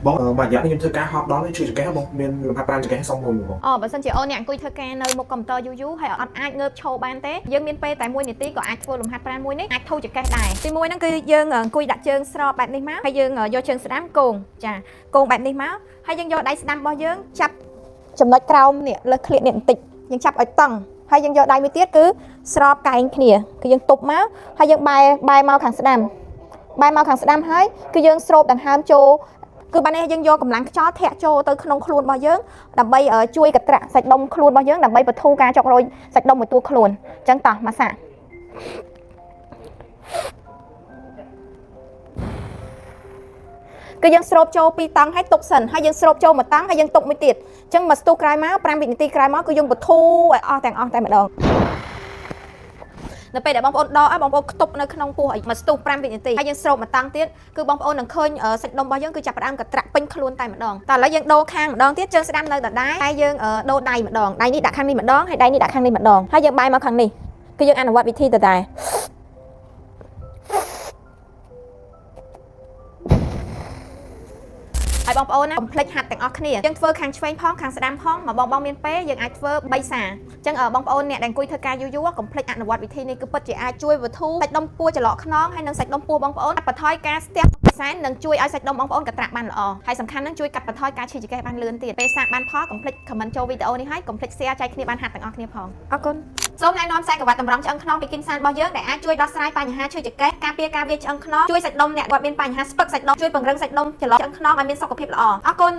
បងបាទយ៉ាខ្ញុំធ្វើការហប់ដល់នេះជួយចង្កេះបងមានលំហាត់ប្រាណចង្កេះសុំមួយបងបើសិនជាអូនអ្នកអង្គុយធ្វើការនៅមុខកុំព្យូទ័រយូរហើយអត់អាចងើបឈរបានទេយើងមានពេលតែ1នាទីក៏អាចធ្វើលំហាត់ប្រាណមួយនេះអាចធូរចង្កេះដែរទី1ហ្នឹងគឺយើងអង្គុយដាក់ជើងស្របបែបនេះមកហើយយើងយកជើងស្ដាំគងចាគងបែបនេះមកហើយយើងយកដៃស្ដាំរបស់យើងចាប់ចំណុចក្រោមនេះលើក្លៀកនេះបន្តិចយើងចាប់ឲ្យតឹងហើយយើងយកដៃមួយទៀតគឺស្របកែងគ្នាគឺយើងទប់មកហើយយើងបែរមកខាងស្ដាំហើយគឺយើងស្រូបដង្ហើមចូលគឺបាននេះយើងយកកម្លាំងខ្យល់ធាក់ចូលទៅក្នុងខ្លួនរបស់យើងដើម្បីជួយកត្រាក់សាច់ដុំខ្លួនរបស់យើងដើម្បីបន្ធូរការចុករយសាច់ដុំមួយតួខ្លួនអញ្ចឹងតោះម៉ាសាគឺយើងស្រូបចូល2តង់ហើយទុកសិនហើយយើងស្រូបចូល1តង់ហើយយើងទុកមួយទៀតអញ្ចឹងមកស្ទុះក្រោយមក5វិនាទីក្រោយមកគឺយើងបន្ធូរឲ្យអស់ទាំងអស់តែម្ដងនៅពេលដែលបងប្អូនដកឲ្យបងប្អូនខ្ទប់នៅក្នុងពោះឲ្យមកស្ទុះ5វិនាទីហើយយើងស្រូប1តង់ទៀតគឺបងប្អូននឹងឃើញសាច់ដុំរបស់យើងគឺចាប់ផ្ដើមកត្រាក់ពេញខ្លួនតែម្ដងតែឥឡូវយើងដូរខាងម្ដងទៀតជើងស្ដាំនៅដដែលហើយយើងដូរដៃម្ដងដៃនេះដាក់ខាងនេះម្ដងហើយដៃនេះដាក់ខាងនេះម្ដងហើយយើងបែរមកខាងនេះគឺយើងអនុវត្តវិធីដដែលហើយបងប្អូនណាកុំភ្លេចហាត់ទាំងអស់គ្នាយើងធ្វើខាងឆ្វេងផងខាងស្ដាំផងមកបងមានពេលយើងអាចធ្វើ3សាអញ្ចឹងបងប្អូនអ្នកដែលអង្គុយធ្វើការយូរកុំភ្លេចអនុវត្តវិធីនេះគឺពិតជាអាចជួយបន្ធូរសាច់ដុំពោះចន្លោះខ្នងហើយនិងសាច់ដុំពោះបងប្អូនកាត់បន្ថយការស្ទះពិសែននិងជួយឲ្យសាច់ដុំបងប្អូនកត្រាក់បានល្អហើយសំខាន់នឹងជួយកាត់បន្ថយការឈឺចង្កេះបានលឿនទៀតពេលសាកបានផលកុំភ្លេច comment ចូលវីដេអូនេះហើយកុំភ្លេច share ចែកគ្នាបានហាត់ទាំងអស់គ្នាផងអរគុណសូមណែនាំខ្សែក្រវ៉ាត់តម្រង់ឆ្អឹងខ្នងពីគីមសានរបស់យើងដែលអាចជួយដោះស្រាយបញ្ហាឈឺចង្កេះការពារការវាយឆ្អឹងខ្នងជួយសាច់ដុំអ្នកគាត់មានបញ្ហាស្ពឹកសាច់ដុំជួយពង្រឹងសាច់ដុំចន្លោះឆ្អឹងខ្នងឲ្យមានសុខភាពល្អអរគុណ